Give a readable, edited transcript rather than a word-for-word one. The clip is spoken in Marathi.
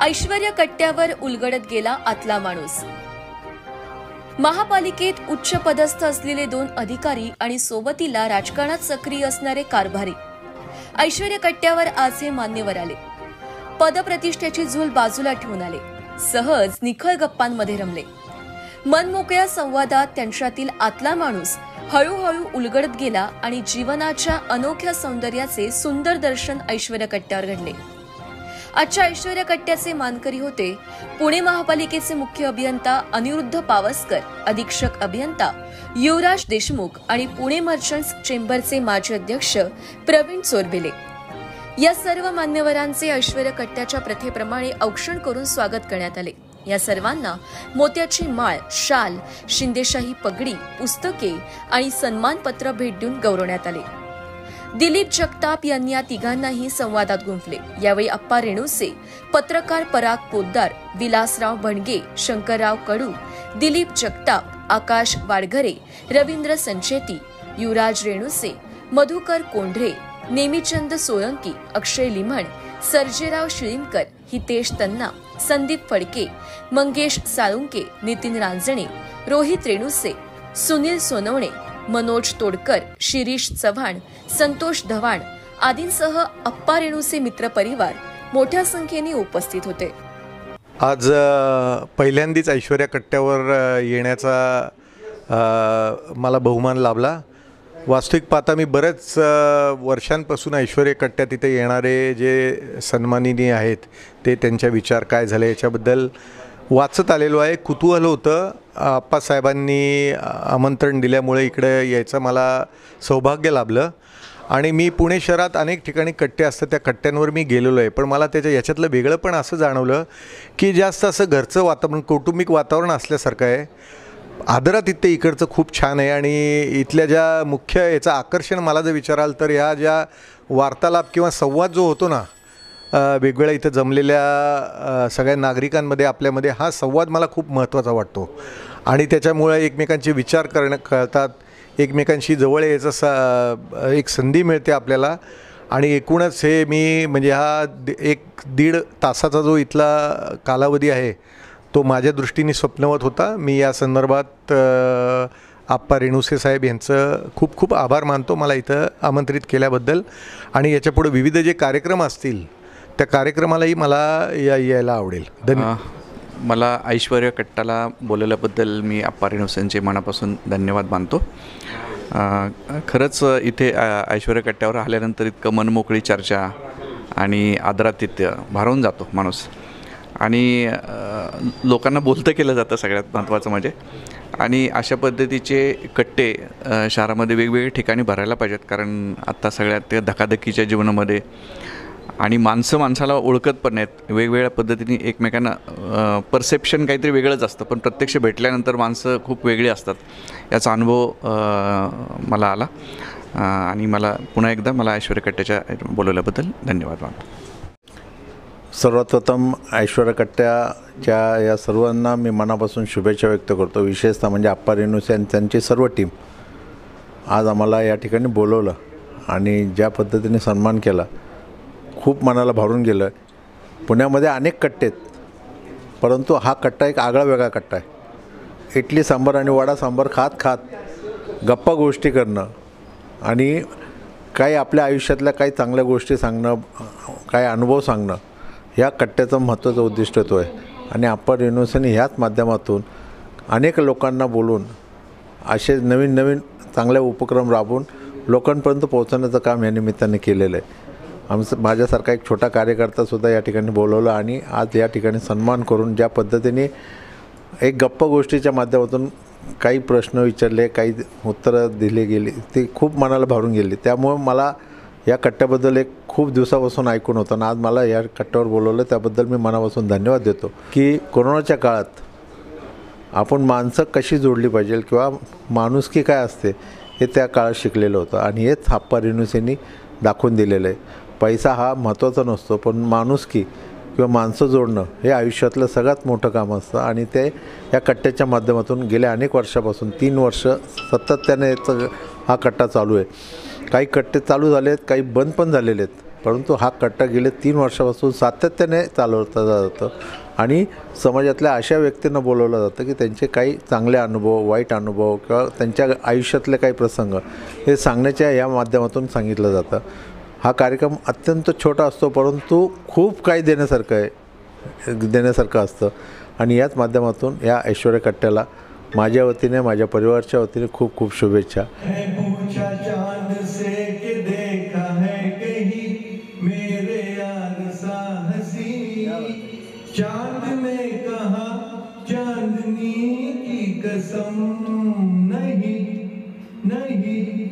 ऐश्वर्या कट्ट्यावर उलगडत गेला आतला माणूस। महापालिकेत उच्च पदस्थ असलेले 2 अधिकारी आणि सोबतीला राजकारणात सक्रिय असणारे कारभारी ऐश्वर्या कट्ट्यावर आज हे मान्यवर आले। पदप्रतिष्ठेची झूल बाजूला ठेवून आले, सहज निखळ गप्पांमध्ये रमले। मनमोकळ्या संवादात त्यांच्यातील आतला माणूस हळूहळू उलगडत गेला आणि जीवनाच्या अनोख्या सौंदर्याचे सुंदर दर्शन ऐश्वर्या कट्ट्यावर घडले। आजच्या ऐश्वर्या कट्ट्याचे मानकरी होते पुणे महापालिकेचे मुख्य अभियंता अनिरुद्ध पावसकर, अधीक्षक अभियंता युवराज देशमुख आणि पुणे मर्चंट्स चेंबरचे माजी अध्यक्ष प्रवीण चोरबेले। या सर्व मान्यवरांचे ऐश्वर्या कट्ट्याच्या प्रथेप्रमाणे औक्षण करून स्वागत करण्यात आले। या सर्वांना मोत्याची माळ, शाल, शिंदेशाही पगडी, पुस्तके आणि सन्मानपत्र भेट देऊन गौरवण्यात आले। दिलीप जगताप यांनी या तिघांनाही संवादात गुंफले। यावेळी अप्पा रेणुसे, पत्रकार पराग पोद्दार, विलासराव भणगे, शंकरराव कडू, दिलीप जगताप, आकाश वाडघरे, रवींद्र संचेती, युवराज रेणुसे, मधुकर कोंढरे, नेमीचंद सोळंकी, अक्षय लिमण, सर्जेराव शिळीमकर, हितेश तन्ना, संदीप फडके, मंगेश साळुंके, नितीन रांजणे, रोहित रेणुसे, सुनील सोनवणे, मनोज तोडकर, शिरीष चव्हाण, संतोष धवाण आदींसह अप्पा रेणुसे मित्र परिवार मोठ्या संख्येने उपस्थित होते। आज पहिल्यांदाच ऐश्वर्या कट्ट्यावर येण्याचा मला बहुमान लाभला। वास्तविक पाहता मी बरेच वर्षांपासून ऐश्वर्या कट्ट्या तिथे येणारे जे सन्माननीय आहेत ते त्यांच्या विचार काय झाले याच्याबद्दल वाचत आलेलो आहे। कुतूहल होतं। आप्पासाहेबांनी आमंत्रण दिल्यामुळे इकडे यायचं मला सौभाग्य लाभलं आणि मी पुणे शहरात अनेक ठिकाणी कट्टे असतात, त्या कट्ट्यांवर मी गेलेलो आहे। पण मला याच्यातलं वेगळं पण असं जाणवलं की जास्त असं घरचं वातावरण, कौटुंबिक वातावरण असल्यासारखं आहे। आदरातिथ्य इकडचं खूप छान आहे आणि इथल्या ज्या मुख्य याचं आकर्षण मला जर विचाराल तर ह्या ज्या वार्तालाप किंवा संवाद जो होतो ना वेगवेगळ्या इथं जमलेल्या सगळ्या नागरिकांमध्ये आपल्यामध्ये, हा संवाद मला खूप महत्त्वाचा वाटतो आणि त्याच्यामुळे एकमेकांचे विचार कळतात, एकमेकांशी जवळ यायचं एक संधी मिळते आपल्याला। आणि एकूणच हे मी म्हणजे हा 1-1.5 तासाचा जो इथला कालावधी आहे तो माझ्या दृष्टीने स्वप्नवत होता। मी या संदर्भात आप्पा रेणुसे साहेब यांचं खूप खूप आभार मानतो मला इथं आमंत्रित केल्याबद्दल आणि याच्यापुढे विविध जे कार्यक्रम असतील त्या कार्यक्रमालाही मला यायला आवडेल। धन्यवाद। मला ऐश्वर्या कट्टाला बोलवल्याबद्दल मी अप्पा रेणुसेंचे मनापासून धन्यवाद मानतो। खरंच इथे ऐश्वर्या कट्ट्यावर आल्यानंतर इतकं मनमोकळी चर्चा आणि आदरातिथ्य भारावून जातो माणूस आणि लोकांना बोलतं केलं जातं सगळ्यात महत्त्वाचं म्हणजे। आणि अशा पद्धतीचे कट्टे शहरामध्ये वेगवेगळ्या ठिकाणी भरायला पाहिजेत, कारण आत्ता सगळ्यात ते धकाधकीच्या जीवनामध्ये आणि माणसं माणसाला ओळखत पण नाहीत, वेगवेगळ्या पद्धतीने एकमेकांना परसेप्शन काहीतरी वेगळंच असतं, पण प्रत्यक्ष भेटल्यानंतर माणसं खूप वेगळी असतात याचा अनुभव मला आला आणि मला पुन्हा एकदा मला ऐश्वर्या कट्ट्याच्या बोलवल्याबद्दल धन्यवाद मानतो। सर्वात प्रथम ऐश्वर्या कट्ट्याच्या या सर्वांना मी मनापासून शुभेच्छा व्यक्त करतो। विशेषतः म्हणजे अप्पा रेणुसे आणि त्यांची सर्व टीम आज आम्हाला या ठिकाणी बोलवलं आणि ज्या पद्धतीने सन्मान केला खूप मनाला भारून गेलं। पुण्यामध्ये अनेक कट्टे आहेत, परंतु हा कट्टा एक आगळा वेगळा कट्टा आहे। इडली सांबार आणि वडा सांबार खात खात गप्पा गोष्टी करणं आणि काही आपल्या आयुष्यातल्या काही चांगल्या गोष्टी सांगणं, काही अनुभव सांगणं, ह्या कट्ट्याचं महत्त्वाचं उद्दिष्ट तो आहे। आणि अप्पा रेणुसेंनी ह्याच माध्यमातून अनेक लोकांना बोलून असे नवीन नवीन चांगले उपक्रम राबवून लोकांपर्यंत पोहोचवण्याचं काम या निमित्ताने केलेलं आहे। माझ्यासारखा एक छोटा कार्यकर्तासुद्धा या ठिकाणी बोलवलं आणि आज या ठिकाणी सन्मान करून ज्या पद्धतीने एक गप्पा गोष्टीच्या माध्यमातून काही प्रश्न विचारले, काही उत्तरं दिली गेली, ती खूप मनाला भारून गेली। त्यामुळे मला या कट्ट्याबद्दल एक खूप दिवसापासून ऐकून होतं आणि आज मला या कट्ट्यावर बोलवलं, त्याबद्दल मी मनापासून धन्यवाद देतो। की कोरोनाच्या काळात आपण माणसं कशी जोडली पाहिजे किंवा माणुसकी काय असते हे त्या काळात शिकलेलं होतं आणि हेच अप्पा रेणुसेंनी दाखवून दिलेलं आहे। पैसा हा महत्त्वाचा नसतो, पण माणुसकी किंवा माणसं जोडणं हे आयुष्यातलं सगळ्यात मोठं काम असतं आणि ते या कट्ट्याच्या माध्यमातून गेल्या अनेक वर्षापासून 3 वर्ष सातत्याने हा कट्टा चालू आहे। काही कट्टे चालू झाले आहेत, काही बंद पण झालेले आहेत, परंतु हा कट्टा गेले 3 वर्षापासून सातत्याने चालवता जातं आणि समाजातल्या अशा व्यक्तींना बोलवलं जातं की त्यांचे काही चांगले अनुभव, वाईट अनुभव किंवा त्यांच्या आयुष्यातले काही प्रसंग हे सांगण्याच्या या माध्यमातून सांगितलं जातं. हा कार्यक्रम अत्यंत छोटा असतो परंतु खूप काही देण्यासारखं असतं आणि याच माध्यमातून या ऐश्वर्या कट्ट्याला माझ्या वतीने, माझ्या परिवाराच्या वतीने खूप खूप शुभेच्छा. चांद ने कहा चांदनी की कसम नहीं नहीं